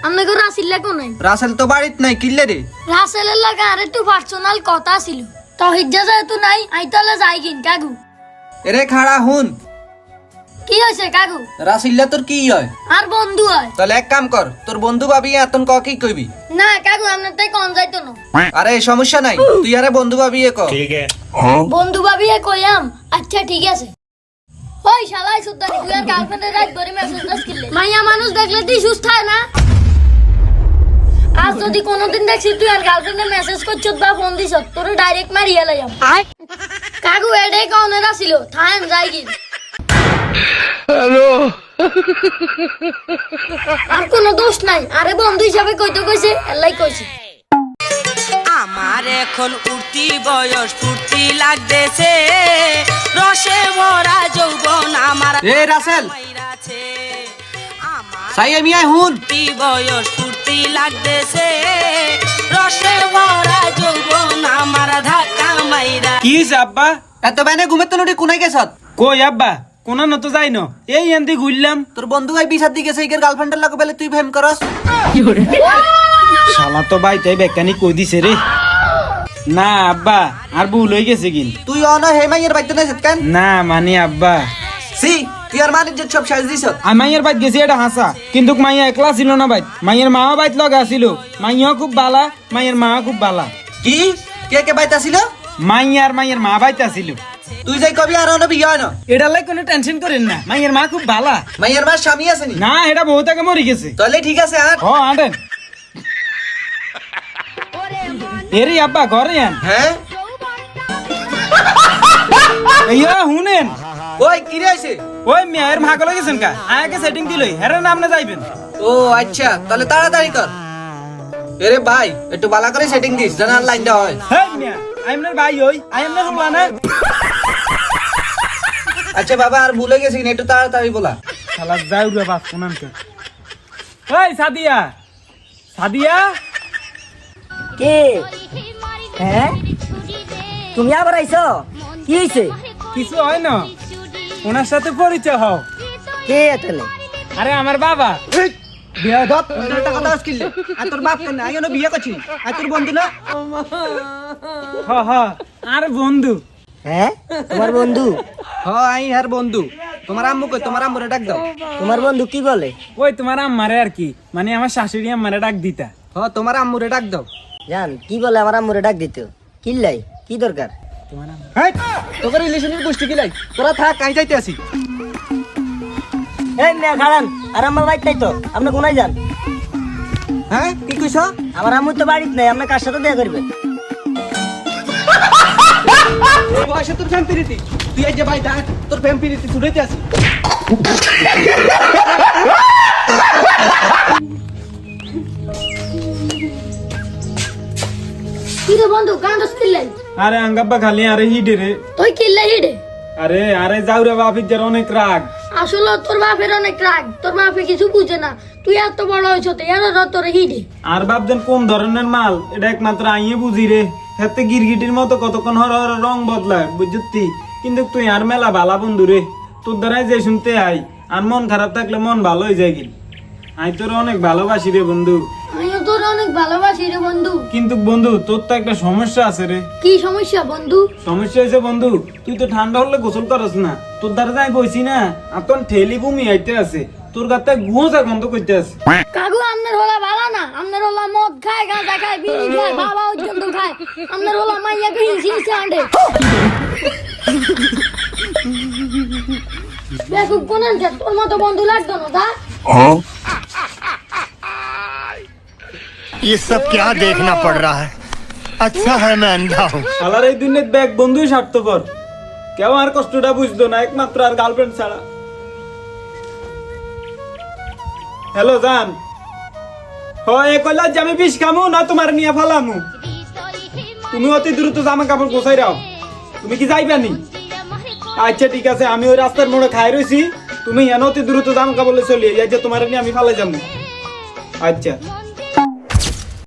আপনাকে রাসেল কোনাই? রাসেল তো বাড়িত নাই, কিল্লে রে? রাসেলের লাগে আর একটু পার্সোনাল কথা ছিল। তহিজ্জা যেহেতু নাই, আই তাহলে যাই কিন কাকু। এরে খাড়া হুন। কি হয়েছে কাকু? রাসিল্লা তোর কি হয়? আর বন্ধু হয়। তাহলে এক কাম কর, তোর বন্ধু ভাবি এতন ক কি কইবি? না কাকু, আপনার তাই কন যাইতো না। আরে সমস্যা নাই, তুই আরে বন্ধু ভাবি ক। ठीक है। বন্ধু ভাবিয়ে কইয়াম। আচ্ছা ঠিক আছে। ওই শালাই সুদ্দানি, তুই আর গার্লফ্রেন্ডের রাত ভরে মেসেজ দাস কিনলে। মাইয়া মানুষ দেখলে তুই সুস্থ হয় না? আজ যদি কোনোদিন দেখছি তুই আর গার্লফ্রেন্ডে মেসেজ করছত বা ফোন দিছ, তোর ডাইরেক্ট মারিয়া লাইয়াম। কাকু এটাই কনেরা ছিল, থাম যাই কি। আর কোনো দোষ নাই, আরে বন্ধু হিসাবে কইতে কইছে, এলাই কইছে। আমার এখন উঠতি বয়স, ফুর্তি লাগতেছে, রসে ভরা যৌবন আমার এ রাসেল, মাইরাছে। আমার সাই আমি আই হুন। উঠতি বয়স, ফুর্তি লাগতেছে, রসে ভরা যৌবন আমার ধাক্কা মাইরা। কি হইছে আব্বা? এত বাইনে ঘুমের তো নটি কোনাই গেছত? কই আব্বা, কোন ন তো যাই ন, এই এন্দি ঘুরলাম। তোর বন্ধু ভাই বিসার দিকে সেইকের গার্লফ্রেন্ডের লাগে বলে তুই ফেম করস? শালা তো বাইতাই বেকানি কই দিছে রে। না আব্বা, আর ভুল হয়ে গেছে কিন। তুই অন হে মাইয়ের বাইতে না কেন? না মানে আব্বা, সি তুই আর মানে যে সব সাজ দিছত। আমি মাইয়ের বাইত গেছি এটা হাসা, কিন্তু মাইয়া একলা ছিল না বাইত, মাইয়ের মাও বাইত লগা ছিল। মাইয়াও খুব বালা, মাইয়ের মাও খুব বালা। কি কে কে বাইতা ছিল? মাইয়ার মাইয়ের মা বাইতা ছিল। তুই যাই কবি আর অন বিয়া হয় না? এটা লাই কোনো টেনশন করেন না, মাইয়ের মা খুব বালা। মাইয়ের মার স্বামী আছে নি? না, এটা বহুত আগে মরে গেছে। তাহলে ঠিক আছে আর। হ আটেন। এরে আব্বা ঘরে আন। হ্যাঁ ইয়া হুনেন, ওই কি রে আছে? ওই মেয়ের মা গলে গেছেন কা, আয়াকে সেটিং দিলই, হেরে নাম না যাইবেন। ও আচ্ছা, তাহলে তাড়াতাড়ি কর। এরে ভাই একটু বালা করে সেটিং দিস, যেন আর লাইনটা হয়। হেই মিয়া, আইমনের ভাই ওই, আইমনের বলা না। আচ্ছা বাবা, আর ভুলে গেছি না, একটু তাড়াতাড়ি বলা। শালা যাও রে বাপ কোনান কে। ওই সাদিয়া, সাদিয়া। কে? হ্যাঁ, তুমি আবার আইছো? কি হইছে? কিছু হয় না, ওনার সাথে পরিচয় হও। কে এতলে? আরে আমার বাবা। বিয়া দত একটা কথা আজকিলে। আর তোর বাপ কেন আইও না বিয়া করছিস? আর তোর বন্ধু না? হ হ, আর বন্ধু। হ্যাঁ, তোমার বন্ধু? হ আই আর বন্ধু। তোমার আম্মু কই? তোমার আম্মুরে ডাক দাও। তোমার বন্ধু কি বলে? ওই তোমার আম্মারে আর কি, মানে আমার শাশুড়ি আম্মারে ডাক দিতা। হ তোমার আম্মুরে ডাক দাও। জান কি বলে আমার আম্মুরে ডাক দিত? কিল্লাই কি দরকার? হ্যাঁ তোর রিলেশনের গোষ্ঠী কি লাই? তোরা থাক, আই যাইতে আসি। এই মেয়ে খাড়ান, আর আমার বাইক নাই তো, আপনি কোনায় যান? হ্যাঁ কি কইছ? আমার আম্মু তো বাড়িতে নাই, আপনি কার সাথে দেখা করবেন? এই বয়সে তোর ফ্যাম পিরিতি, তুই এই যে ভাই দেখ তোর ফ্যাম পিরিতি ছুটাইতে আসি। কি রে বন্ধু, কান্দস কিল্লাই? আরে আঙ্গাব্বা খালি আরে হিডে রে। তুই কিল্লাই হিডে? আরে আরে যাও রে বাপির যার অনেক রাগ। আসলে তোর বাপের অনেক রাগ, তোর বাপে কিছু বুঝে না। তুই এত বড় হয়েছ তো এর তোর হিডে। আর বাপজন কোন ধরনের মাল, এটা একমাত্র আইয়ে বুঝি রে। হাতে গিরগিটির মতো কতক্ষণ হর হর রং বদলায় বুঝতি, কিন্তু তুই আর মেলা ভালা বন্ধু রে। তোর দ্বারাই যে শুনতে আই, আর মন খারাপ থাকলে মন ভালো হয়ে যায় গিল। আই তোর অনেক ভালোবাসি রে বন্ধু। আমিও তোর অনেক ভালোবাসি রে বন্ধু। কিন্তু বন্ধু তোর তো একটা সমস্যা আছে রে। কি সমস্যা বন্ধু? সমস্যা হয়েছে বন্ধু, তুই তো ঠান্ডা হলে গোসল করস না। তোর দ্বারা যাই বইছি না, আর তোর ঠেলি বমি আইতে আছে, তোর গাতে গুঁজা গন্ধ করতে আছে। কাকু আপনার হলা ভালো না, আপনার হলা মদ খায়, গাঁজা খায়, বিড়ি খায়, বাবা পর্যন্ত খায়। আপনার হলা মাইয়াকে হিংসি হিংসি আন্ডে। বেকুব কোনান কে, তোর মতো বন্ধু লাগতো না তা? ये सब क्या देखना पड़ रहा है? अच्छा है मैं अंधा हूँ। শালার এই দুনিয়ার ব্যাগ বন্ধুই স্বার্থপর, কেউ আর কষ্টটা বুঝতো না, একমাত্র আর গার্লফ্রেন্ড ছাড়া। হ্যালো জান, হয় কইলা যে আমি বিষ খামু না তোমার নিয়ে ফালামু। তুমি অতি দ্রুত জামা কাপড় গোছাই রাও। তুমি কি যাইবানি? আচ্ছা ঠিক আছে, আমি ওই রাস্তার মোড়ে খাই রইছি, তুমি এনে অতি দ্রুত জামা কাপড় চলিয়ে যাই, যে তোমার নিয়ে আমি ফালাই যাবো। আচ্ছা।